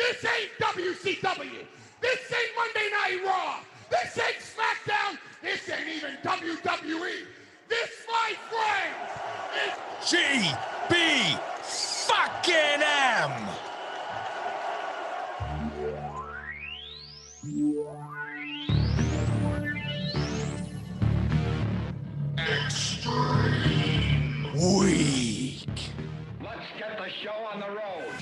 This ain't WCW. This ain't Monday Night Raw. This ain't SmackDown. This ain't even WWE. This, my friends, is GB fucking M. Extreme Week. Let's get the show on the road.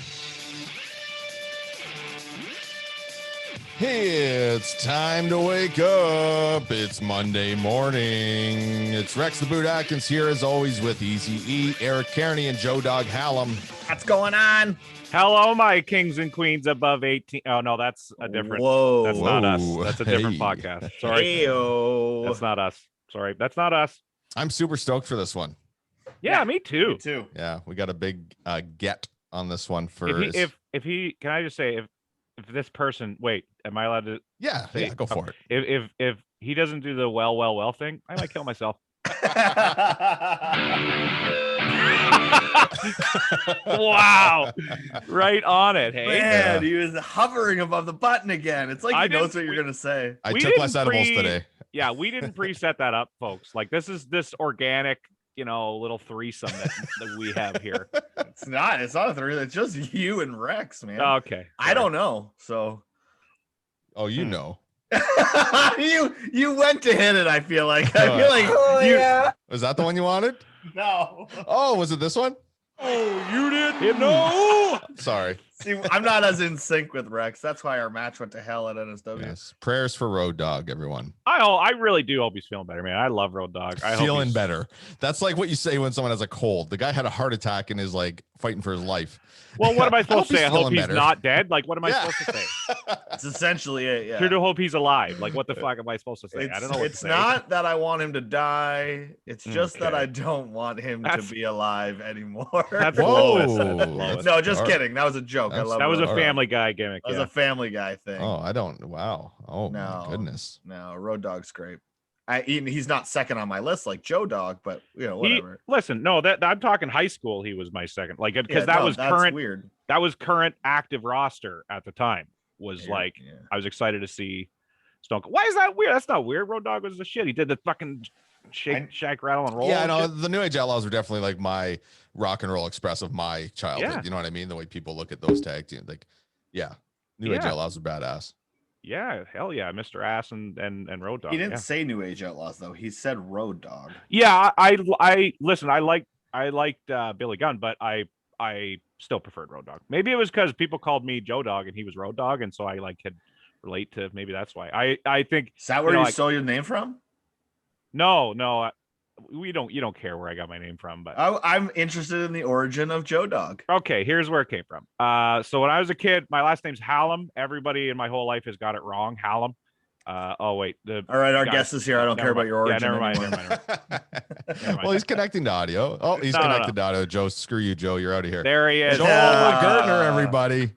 It's time to wake up. It's Monday morning. It's Rex the Boot Atkins here as always with Easy E, Eric Kearney, and Joe Dog Hallam. What's going on? Hello, my kings and queens above 18. Oh, no, that's a different. Whoa. That's not us. That's a different Hey. podcast. Sorry. Heyo. That's not us. Sorry. That's not us. I'm super stoked for this one. Yeah, me too. Me too. Yeah, we got a big get on this one for. If he, can I just say, if this person, wait, am I allowed to? Yeah, go for it. If he doesn't do the well thing, I might kill myself. Wow, right on it. Hey, Man, he was hovering above the button again. It's like he knows what you're gonna say. I we took less didn't edibles today. Yeah, we didn't preset that up, folks. Like this organic, little threesome that we have here. It's not a three. It's just you and Rex, man. Okay, I don't know. So Oh, you know. you went to hit it. I feel like. Yeah. Was that the one you wanted? No. Oh, was it this one? Oh, you didn't know. Sorry. See, I'm not as in sync with Rex. That's why our match went to hell at NSW. Yes. Prayers for Road Dog, everyone. I really do hope he's feeling better, man. I love Road Dog. I hope Feeling he's better. That's like what you say when someone has a cold. The guy had a heart attack and is like fighting for his life. Well, what am I supposed to say? I hope feeling he's better. not dead. Like, what am I supposed to say? It's essentially it. Yeah. Sure to hope he's alive. Like, what the fuck am I supposed to say? I don't know. What It's to say. not that I want him to die. It's just that Okay. I don't want him That's- to be alive anymore. That's Whoa. lowest. That's lowest. No, just Dark. kidding. That was a joke. I That's- love That was a Road Dog. Family Guy gimmick. That was Yeah. a Family Guy thing. Oh, I don't. Wow. Oh, No. my goodness. No, Road Dog's great. He's not second on my list like Joe Dog, but whatever. Listen, no, that I'm talking high school. He was my second, like, because that's current. weird. That was current active roster at the time. Was Yeah, like, yeah. I was excited to see Stone Cold. Why is that weird? That's not weird. Road Dog was the shit. He did the fucking shake, rattle, and roll. Yeah, and no, shit. the New Age Outlaws were definitely like my rock and roll express of my childhood. Yeah. You know what I mean? The way people look at those tag teams. Like, yeah. New Age Yeah. Outlaws are badass. Yeah, hell yeah, Mr. Ass and Road Dog. He didn't yeah. say New Age Outlaws though. He said Road Dog. Yeah, I listen. I liked Billy Gunn, but I still preferred Road Dog. Maybe it was because people called me Joe Dog and he was Road Dog, and so I could relate to. Maybe that's why. I think. Is that where know, you like- stole your name from? No, you don't care where I got my name from, but I'm interested in the origin of Joe Dog. okay, here's where it came from. So when I was a kid, my last name's Hallam. Everybody in my whole life has got it wrong. Hallam. Oh wait, All right, our guys- guest is here. I don't never care about your mind. origin. Yeah, never mind. anymore. Never mind. Well, he's connecting to audio. Oh, he's No, connected to audio. Joe, screw you, Joe. You're out of here. There he is. Joel Yeah. Gertner, everybody.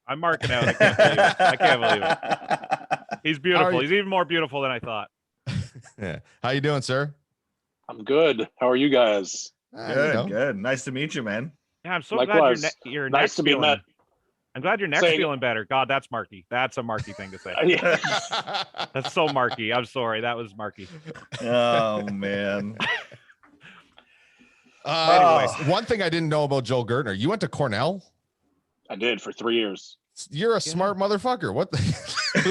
I'm marking out. I can't believe it. I can't believe it. He's How are beautiful. you? He's even more beautiful than I thought. Yeah. How you doing, sir? I'm good. How are you guys? Good, good. Nice to meet you, man. Yeah, I'm so Likewise. glad your Nice neck's to be feeling. met. I'm glad your neck's Saying- feeling better. God, that's Marky. That's a Marky thing to say. Yeah. That's so Marky. I'm sorry. That was Marky. Oh man. Anyways, one thing I didn't know about Joel Gertner, you went to Cornell? I did for 3 years. You're a smart motherfucker. What the?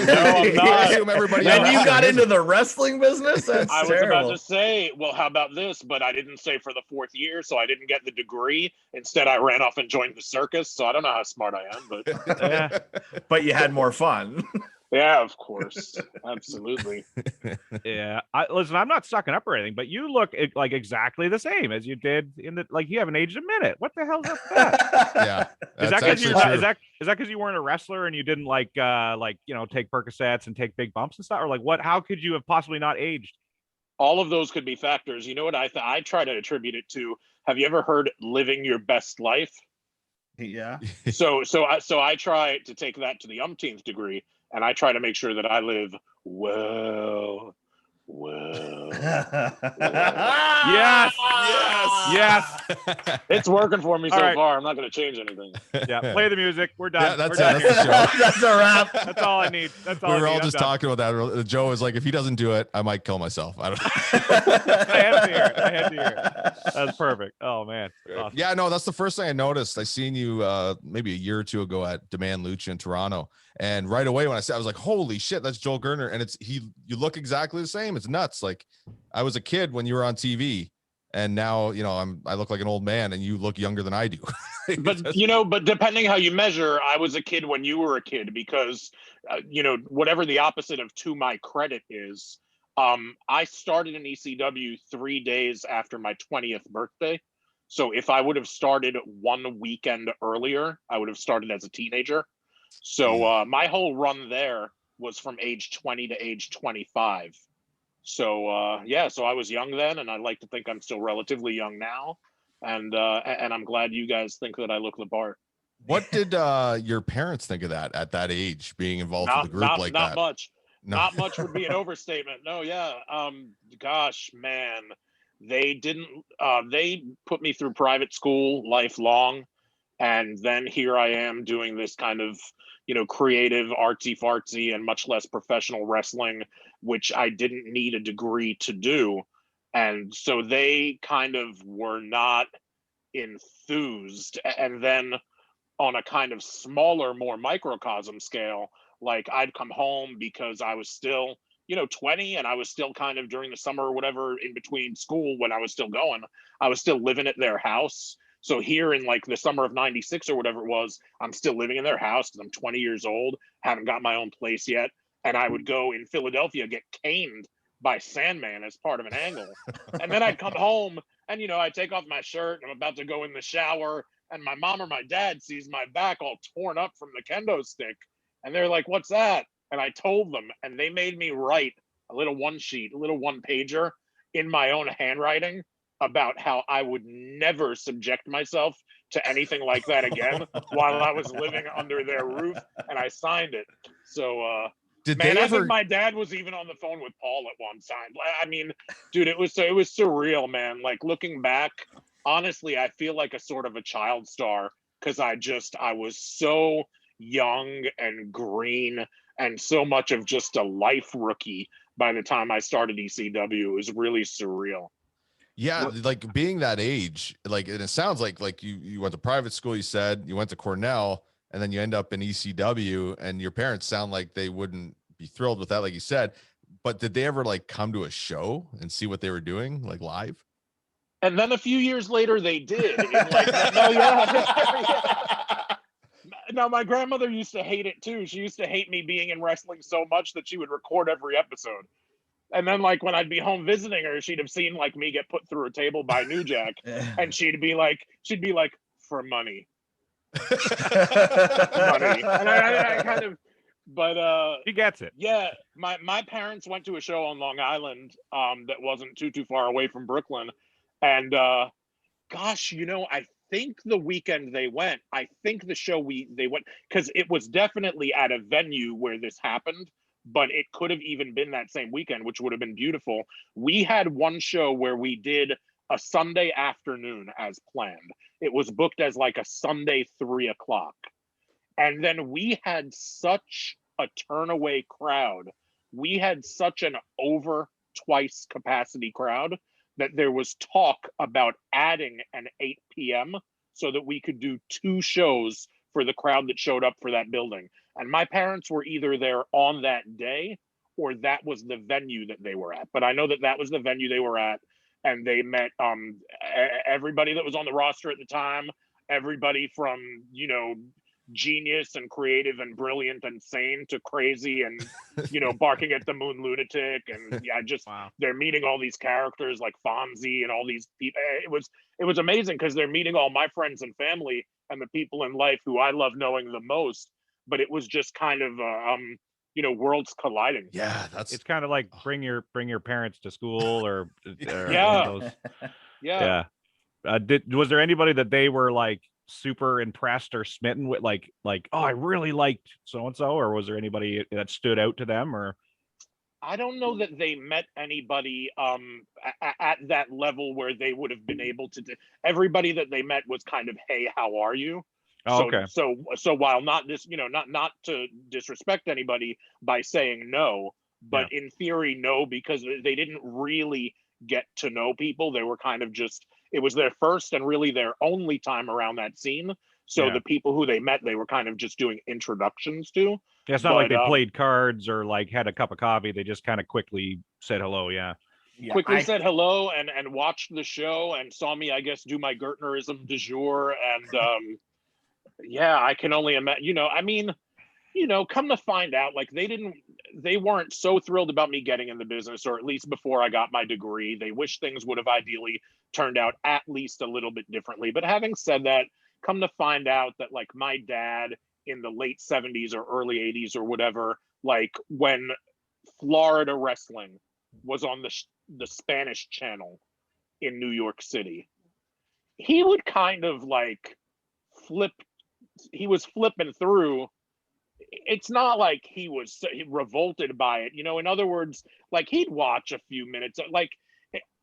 No, I'm not. Assume everybody And else you got is. into the wrestling business? That's I was terrible. about to say, well, how about this? But I didn't say for the 4th year, so I didn't get the degree. Instead, I ran off and joined the circus. So I don't know how smart I am, but Yeah. But you had more fun. yeah, of course, absolutely. Yeah. Listen, I'm not sucking up or anything, but you look like exactly the same as you did in the, like, you haven't aged a minute. What the hell's up with that? Yeah, Is that that's because actually you're true. is that because you weren't a wrestler and you didn't take Percocets and take big bumps and stuff, or like what? How could you have possibly not aged? All of those could be factors. You know what I try to attribute it to? Have you ever heard living your best life? Yeah. So I try to take that to the umpteenth degree, and I try to make sure that I live well. Yes. Yes. It's working for me All so right. far. I'm not going to change anything. Yeah, play the music. We're done. Yeah, that's We're done it. That's here. the show. That's a wrap. That's all I need. That's all We I were need. all I'm just done. talking about that. Joe was like, if he doesn't do it, I might kill myself. I don't know. I had to hear it. I had to hear it. That's perfect. Oh man. Awesome. Yeah, no, that's the first thing I noticed. I seen you maybe a year or two ago at Demand Lucha in Toronto, and right away when I said, I was like, holy shit, that's Joel Gertner, and you look exactly the same. It's nuts. Like I was a kid when you were on TV, and now I look like an old man, and you look younger than I do. But depending how you measure, I was a kid when you were a kid, because whatever the opposite of to my credit is, I started in ECW 3 days after my 20th birthday. So if I would have started one weekend earlier, I would have started as a teenager. So my whole run there was from age 20 to age 25. So so I was young then, and I like to think I'm still relatively young now. And I'm glad you guys think that I look the part. What did your parents think of that at that age, being involved with a group not like not that? much. No. Not much would be an overstatement. No, yeah. Gosh, man, they didn't. They put me through private school lifelong, and then here I am doing this kind of creative, artsy fartsy, and much less professional wrestling, which I didn't need a degree to do. And so they kind of were not enthused. And then on a kind of smaller, more microcosm scale, like I'd come home because I was still 20, and I was still kind of during the summer or whatever in between school when I was still going, I was still living at their house. So here in like the summer of 96 or whatever it was, I'm still living in their house because I'm 20 years old, haven't got my own place yet. And I would go in Philadelphia, get caned by Sandman as part of an angle. And then I'd come home and, I'd take off my shirt and I'm about to go in the shower, and my mom or my dad sees my back all torn up from the kendo stick. And they're like, what's that? And I told them, and they made me write a little one pager in my own handwriting about how I would never subject myself to anything like that again while I was living under their roof. And I signed it. So, Did man, they I ever? think my dad was even on the phone with Paul at one time. I mean, dude, it was surreal, man. Like looking back, honestly, I feel like a sort of a child star because I was so young and green and so much of just a life rookie by the time I started ECW. It was really surreal. Yeah, like being that age, like, and it sounds like you went to private school, you said you went to Cornell, and then you end up in ECW, and your parents sound like they wouldn't be thrilled with that, like you said. But did they ever like come to a show and see what they were doing, like live? And then a few years later, they did. Yeah. Now, my grandmother used to hate it too. She used to hate me being in wrestling so much that she would record every episode. And then, like, when I'd be home visiting her, she'd have seen like me get put through a table by New Jack, and she'd be like, for money. Money. And I kind of, but He gets it. yeah, my parents went to a show on Long Island that wasn't too far away from Brooklyn, and gosh, I think the weekend they went, I think the show they went, because it was definitely at a venue where this happened, but it could have even been that same weekend, which would have been beautiful. We had one show where we did a Sunday afternoon as planned. It was booked as like a Sunday 3 o'clock. And then we had such a turnaway crowd. We had such an over twice capacity crowd that there was talk about adding an 8 p.m. so that we could do 2 shows for the crowd that showed up for that building. And my parents were either there on that day or that was the venue that they were at. But I know that was the venue they were at. And they met everybody that was on the roster at the time, everybody from, genius and creative and brilliant and sane to crazy and barking at the moon lunatic, and Wow. They're meeting all these characters like Fonzie and all these people. It was amazing because they're meeting all my friends and family and the people in life who I love knowing the most, but it was just kind of worlds colliding. Yeah, It's kind of like bring your parents to school or Yeah. one of those. Yeah. Was there anybody that they were like super impressed or smitten with, like oh, I really liked so and so, or was there anybody that stood out to them? Or I don't know that they met anybody at that level where they would have been able to. Everybody that they met was kind of, "Hey, how are you?" Oh, So okay. so while not this, not to disrespect anybody by saying no, but in theory no, because they didn't really get to know people. They were kind of just, it was their first and really their only time around that scene. So Yeah. the people who they met, they were kind of just doing introductions to. Yeah, it's not like But, they played cards or like had a cup of coffee. They just kind of quickly said hello. Yeah. Yeah, quickly said hello and watched the show and saw me, I guess, do my Gertnerism du jour. And yeah, I can only imagine, I mean, come to find out, like they weren't so thrilled about me getting in the business, or at least before I got my degree. They wish things would have ideally turned out at least a little bit differently. But having said that, come to find out that like my dad in the late 70s or early 80s or whatever, like when Florida wrestling was on the Spanish channel in New York City, he would kind of like flip. He was flipping through. It's not like he was revolted by it, in other words, like he'd watch a few minutes. Like,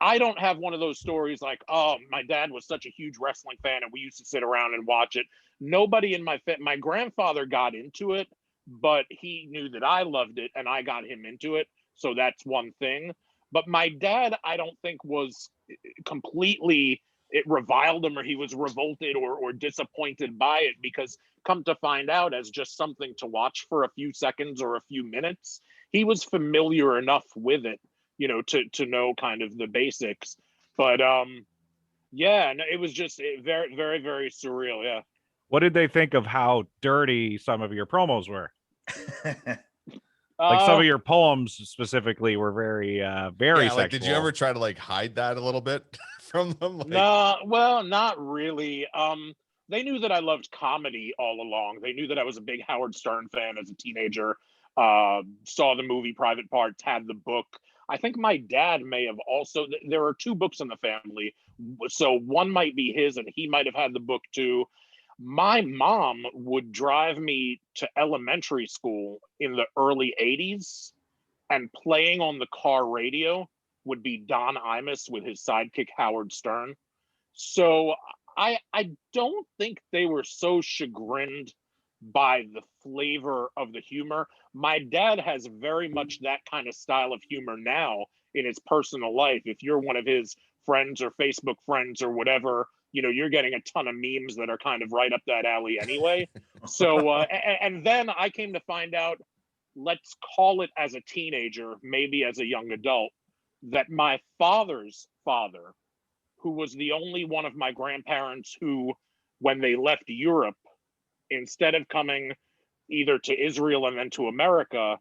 I don't have one of those stories like, oh, my dad was such a huge wrestling fan and we used to sit around and watch it. Nobody in my grandfather got into it, but he knew that I loved it and I got him into it, so that's one thing. But my dad, I don't think was completely, it reviled him or he was revolted or disappointed by it, because come to find out, as just something to watch for a few seconds or a few minutes, he was familiar enough with it, to know kind of the basics. But yeah, no, it was just very, very, very surreal. Yeah. What did they think of how dirty some of your promos were? Like some of your poems specifically were very very sexual. Like, did you ever try to like hide that a little bit from them? Like... No, well, not really. They knew that I loved comedy all along. They knew that I was a big Howard Stern fan as a teenager. Saw the movie Private Parts, had the book. I think my dad may have also. There are two books in the family, so one might be his, and he might have had the book too. My mom would drive me to elementary school in the early 80s, and playing on the car radio would be Don Imus with his sidekick Howard Stern. So I don't think they were so chagrined by the flavor of the humor. My dad has very much that kind of style of humor now in his personal life. If you're one of his friends or Facebook friends or whatever, you're getting a ton of memes that are kind of right up that alley anyway. So and then I came to find out, let's call it as a teenager, maybe as a young adult, that my father's father, who was the only one of my grandparents who, when they left Europe, instead of coming either to Israel and then to America,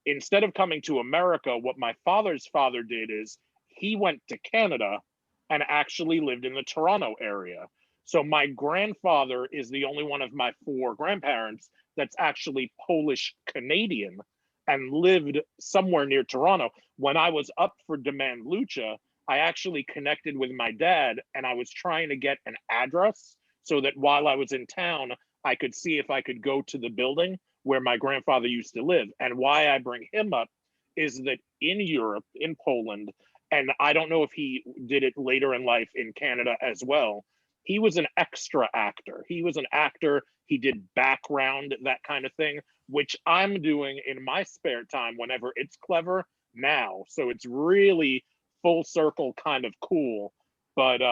instead of coming to America, what my father's father did is he went to Canada and actually lived in the Toronto area. So my grandfather is the only one of my four grandparents that's actually Polish Canadian and lived somewhere near Toronto. When I was up for Demand Lucha, I actually connected with my dad and I was trying to get an address so that while I was in town, I could see if I could go to the building where my grandfather used to live. And why I bring him up is that in Europe, in Poland, and I don't know if he did it later in life in Canada as well, he was an extra actor. He was an actor. He did background, that kind of thing, which I'm doing in my spare time whenever it's clever now. So it's really full circle, kind of cool. But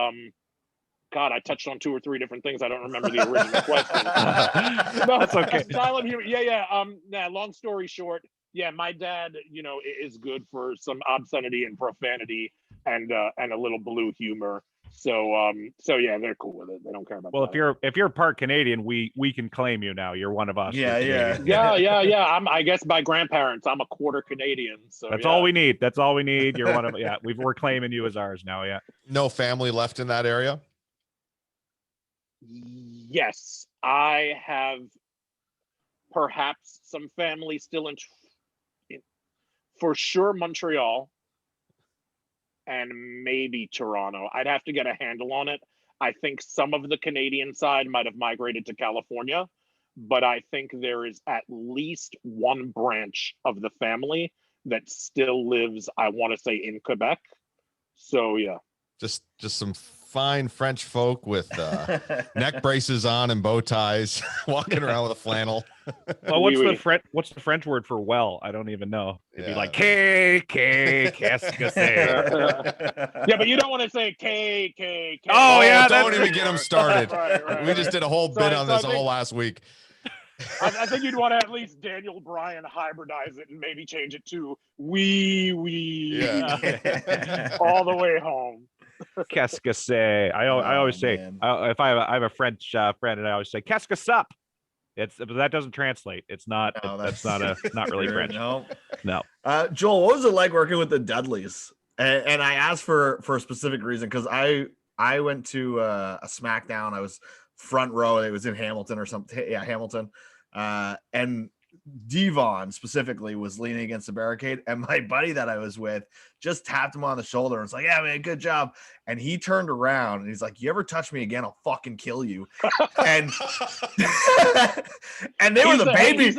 God, I touched on 2 or 3 different things. I don't remember the original question. No, that's okay. Silent humor. Yeah. Long story short, yeah, my dad, is good for some obscenity and profanity and a little blue humor. So yeah, they're cool with it. They don't care about. Well, that. if you're part Canadian, we can claim you now. You're one of us. Yeah. Yeah. I guess by grandparents, I'm a quarter Canadian. So that's all we need. That's all we need. You're one of we're claiming you as ours now. Yeah. No family left in that area? Yes, I have perhaps some family still in for sure Montreal and maybe Toronto. I'd have to get a handle on it. I think some of the Canadian side might have migrated to California, but I think there is at least one branch of the family that still lives, I want to say, in Quebec. So yeah. Just some fine French folk with neck braces on and bow ties, walking around with a flannel. Well, Oui, oui. what's the French word for well? I don't even know. It'd be Yeah. like qu'est-ce que c'est? Yeah, but you don't want to say K. Oh, yeah, don't that's- even get him started. Right, We just did a whole So bit I- on so I this all think- last week. I think you'd want to at least Daniel Bryan hybridize it and maybe change it to we Yeah. all the way home. Qu'est-ce que c'est? I always say, man. if I have a French friend, and I always say qu'est-ce que sup? But that doesn't translate. It's not. No, That's not really French. No. No. Joel, what was it like working with the Dudleys? And I asked for a specific reason because I went to a SmackDown. I was front row. It was in Hamilton or something. Yeah, Hamilton. And Devon specifically was leaning against the barricade, and my buddy that I was with just tapped him on the shoulder and was like, "Yeah, man, good job." And he turned around and he's like, "You ever touch me again, I'll fucking kill you." And and they were the baby.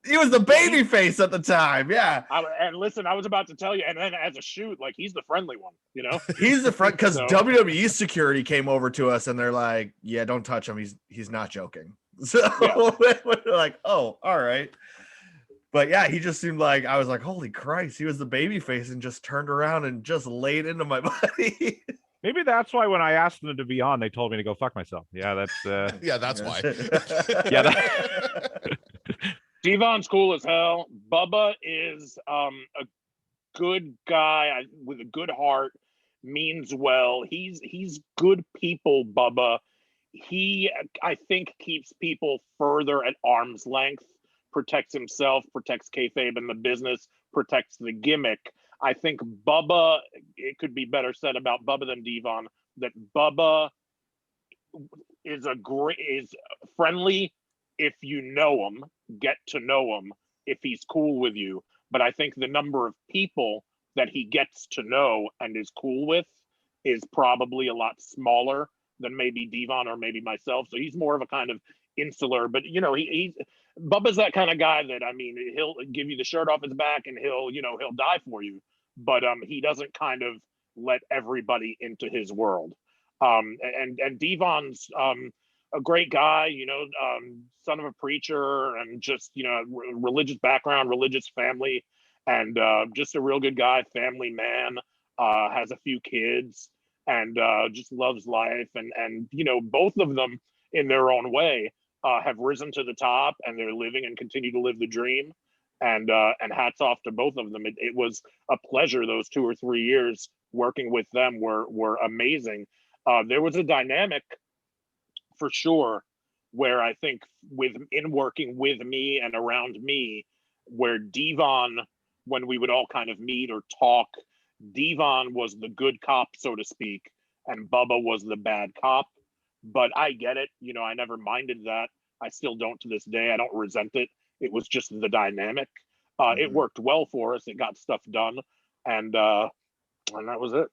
He was the baby face at the time. Yeah. And listen, I was about to tell you, and then as a shoot, like he's the friendly one, you know? He's the front because So- WWE security came over to us and they're like, "Yeah, don't touch him. He's not joking." So we're like, "Oh, all right." But yeah, he just seemed like I was like, "Holy Christ!" He was the baby face and just turned around and just laid into my buddy. Maybe that's why when I asked them to be on, they told me to go fuck myself. Yeah, that's Yeah, that's why. yeah. Devon's cool as hell. Bubba is a good guy with a good heart, means well. He's good people, Bubba. He, I think, keeps people further at arm's length, protects himself, protects kayfabe in the business, protects the gimmick. I think Bubba, it could be better said about Bubba than Devon, that Bubba is friendly if you know him, get to know him, if he's cool with you. But I think the number of people that he gets to know and is cool with is probably a lot smaller than maybe Devon or maybe myself. So he's more of a kind of insular, but you know, he's Bubba's that kind of guy that, I mean, he'll give you the shirt off his back and he'll die for you. But he doesn't kind of let everybody into his world. And Devon's a great guy, son of a preacher and just, religious background, religious family, and just a real good guy, family man, has a few kids and just loves life. And both of them in their own way have risen to the top and they're living and continue to live the dream. And hats off to both of them. It was a pleasure. Those 2 or 3 years working with them were amazing. There was a dynamic for sure where I think in working with me and around me, where Devon, when we would all kind of meet or talk, Devon was the good cop, so to speak, and Bubba was the bad cop. But I get it. I never minded that. I still don't to this day. I don't resent it. It was just the dynamic. It worked well for us. It got stuff done. And that was it.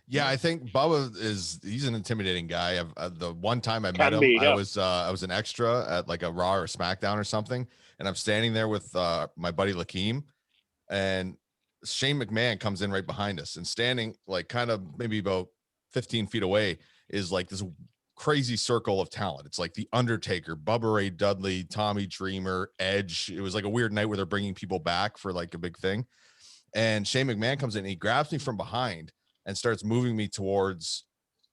Yeah, I think Bubba he's an intimidating guy. The one time I met Can him, be, yeah. I was an extra at like a Raw or SmackDown or something, and I'm standing there with my buddy Lakeem, and Shane McMahon comes in right behind us, and standing like kind of maybe about 15 feet away is like this crazy circle of talent. It's like The Undertaker, Bubba Ray Dudley, Tommy Dreamer, Edge. It was like a weird night where they're bringing people back for like a big thing, and Shane McMahon comes in and he grabs me from behind and starts moving me towards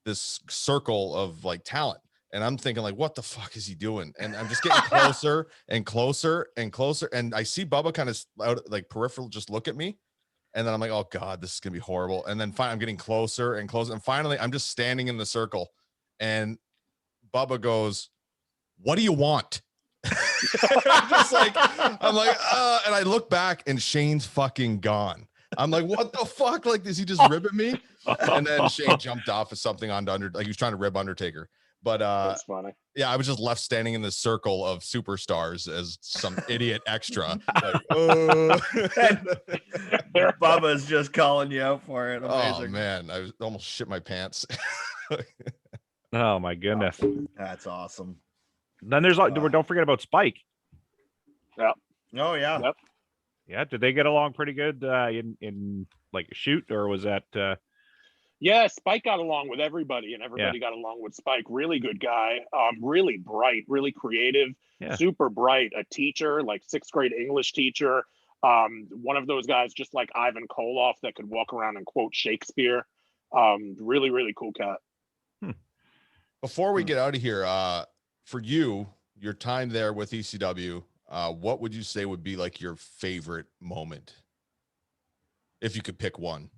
this circle of like talent. And I'm thinking like, what the fuck is he doing? And I'm just getting closer and closer and closer. And I see Bubba kind of out like peripheral, just look at me. And then I'm like, oh God, this is going to be horrible. And then finally I'm getting closer and closer. And finally I'm just standing in the circle and Bubba goes, what do you want? I'm like, and I look back and Shane's fucking gone. I'm like, what the fuck? Like, is he just ribbing me? And then Shane jumped off of something on like he was trying to rib Undertaker. But That's funny. yeah, I was just left standing in this circle of superstars as some idiot extra. Like, Bubba's just calling you out for it. Amazing. oh man, I almost shit my pants. Oh my goodness. That's awesome. Then there's don't forget about Spike. Yeah. Oh yeah. Yep. Yeah, did they get along pretty good in like a shoot, or was that? Yeah, Spike got along with everybody, and everybody got along with Spike. Really good guy, really bright, really creative, super bright. A teacher, like 6th grade English teacher. One of those guys, just like Ivan Koloff, that could walk around and quote Shakespeare. Really, really cool cat. Before we get out of here, for you, your time there with ECW, what would you say would be like your favorite moment, if you could pick one?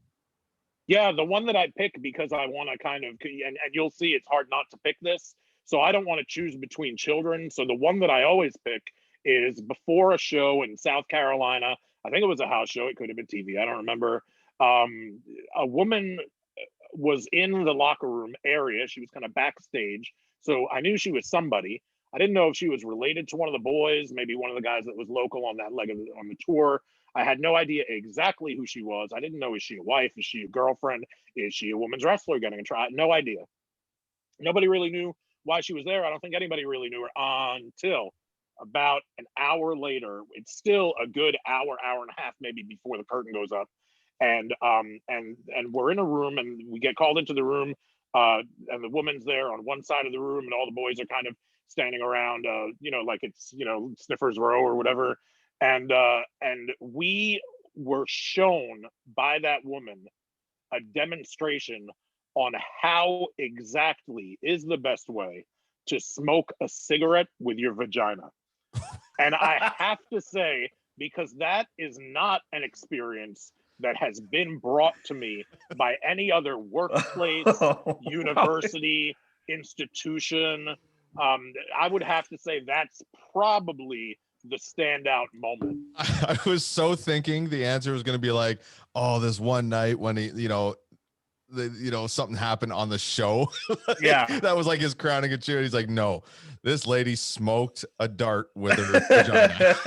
Yeah, the one that I pick, because I want to kind of, and you'll see it's hard not to pick this. So I don't want to choose between children. So the one that I always pick is before a show in South Carolina. I think it was a house show. It could have been TV. I don't remember. A woman was in the locker room area. She was kind of backstage. So I knew she was somebody. I didn't know if she was related to one of the boys, maybe one of the guys that was local on that leg of on the tour. I had no idea exactly who she was. I didn't know, is she a wife? Is she a girlfriend? Is she a women's wrestler getting a try? No idea. Nobody really knew why she was there. I don't think anybody really knew her until about an hour later. It's still a good hour, hour and a half, maybe, before the curtain goes up. And we're in a room, and we get called into the room, and the woman's there on one side of the room, and all the boys are kind of standing around, like it's, Sniffer's Row or whatever. And we were shown by that woman a demonstration on how exactly is the best way to smoke a cigarette with your vagina. And I have to say, because that is not an experience that has been brought to me by any other workplace, university, institution. I would have to say that's probably the standout moment. I was so thinking the answer was going to be like, oh, this one night when he, something happened on the show. That was like his crowning achievement. He's like, no, this lady smoked a dart with her vagina.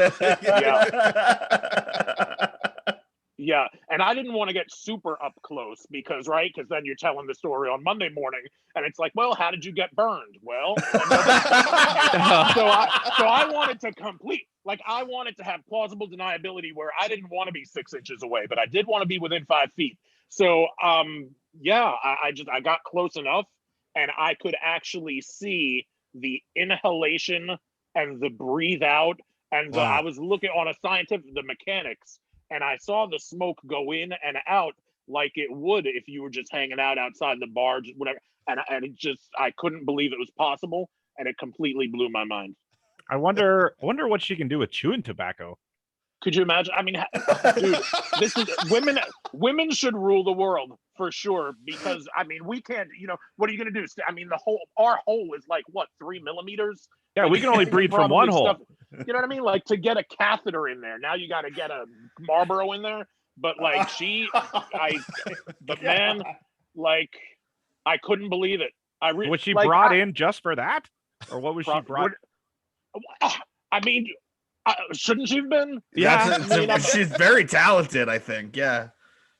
Yeah, and I didn't want to get super up close because then you're telling the story on Monday morning, and it's like, well, how did you get burned? Well, so I wanted to I wanted to have plausible deniability where I didn't want to be 6 inches away, but I did want to be within 5 feet. So, I got close enough, and I could actually see the inhalation and the breathe out, and I was looking on the mechanics. And I saw the smoke go in and out like it would if you were just hanging out outside the bar, whatever. And I couldn't believe it was possible, and it completely blew my mind. I wonder what she can do with chewing tobacco. Could you imagine? I mean, dude, this is women should rule the world for sure, because I mean, we can't, what are you going to do? I mean, our hole is like what, 3 millimeters? Yeah, we can only breathe from one hole. You know what I mean? Like, to get a catheter in there, now you got to get a Marlboro in there. But like man, like, I couldn't believe it. Was she brought in just for that, or what was she brought? I mean, shouldn't she have been? Yeah, she's very talented, I think. Yeah.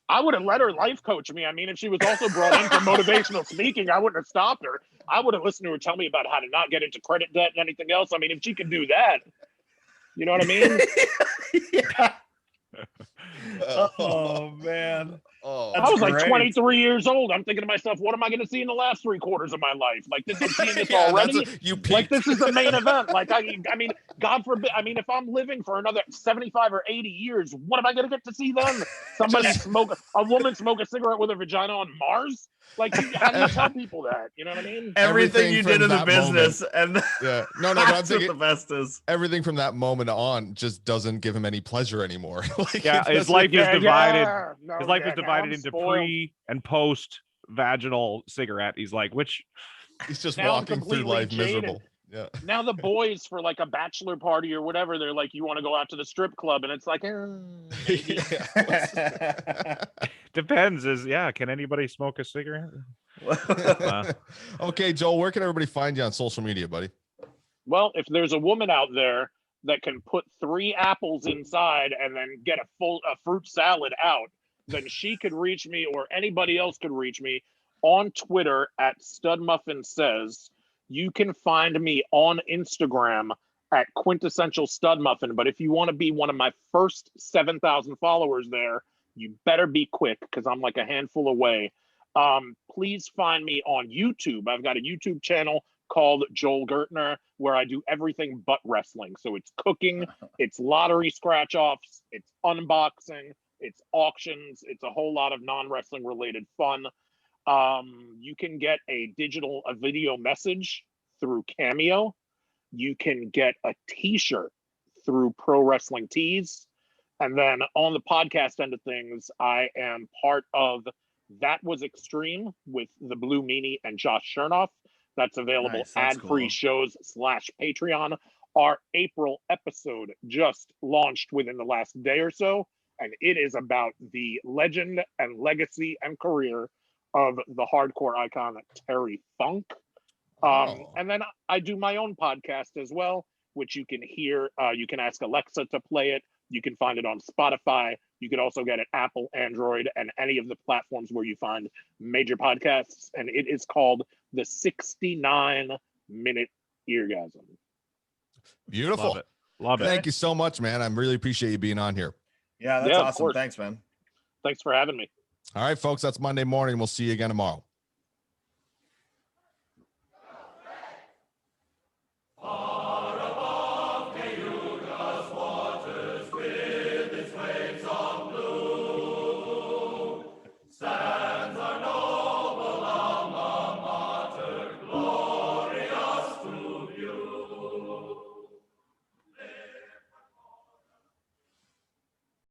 I would have let her life coach me. I mean, if she was also brought in for motivational speaking, I wouldn't have stopped her. I would have listened to her tell me about how to not get into credit debt and anything else. I mean, if she could do that, you know what I mean? Yeah. Oh, man. Oh, I was like 23 years old. I'm thinking to myself, what am I going to see in the last 3/4 of my life? Like, this is seeing this already. Like, this is the main event. Like, I mean, God forbid. I mean, if I'm living for another 75 or 80 years, what am I going to get to see then? Somebody a woman smoke a cigarette with her vagina on Mars? Like, how do you tell people that? You know what I mean? Everything you did in the business, moment, and no, that's what the best is. Everything from that moment on just doesn't give him any pleasure anymore. Like, his life is divided. His life is divided into pre and post vaginal cigarette. He's like, he's just walking through life miserable. Yeah. Now the boys, for like a bachelor party or whatever, they're like, you want to go out to the strip club, and it's like, depends. Can anybody smoke a cigarette? Okay, Joel, where can everybody find you on social media, buddy? Well, if there's a woman out there that can put 3 apples inside and then get a fruit salad out, then she could reach me, or anybody else could reach me on Twitter at StudMuffinSays. You can find me on Instagram at Quintessential Stud Muffin. But if you want to be one of my first 7,000 followers there, you better be quick because I'm like a handful away. Please find me on YouTube. I've got a YouTube channel called Joel Gertner where I do everything but wrestling. So it's cooking, it's lottery scratch offs, it's unboxing, it's auctions, it's a whole lot of non-wrestling related fun. You can get a video message through Cameo. You can get a t-shirt through Pro Wrestling Tees. And then on the podcast end of things, I am part of That Was Extreme with the Blue Meanie and Josh Chernoff. That's available ad-free shows / Patreon. Our April episode just launched within the last day or so, and it is about the legend and legacy and career of the hardcore icon Terry Funk. And then I do my own podcast as well, which you can hear. You can ask Alexa to play it. You can find it on Spotify. You can also get it Apple, Android, and any of the platforms where you find major podcasts. And it is called the 69-Minute Eargasm. Beautiful. Love it. Thank you so much, man. I really appreciate you being on here. Yeah, that's awesome. Thanks, man. Thanks for having me. All right, folks, that's Monday morning. We'll see you again tomorrow.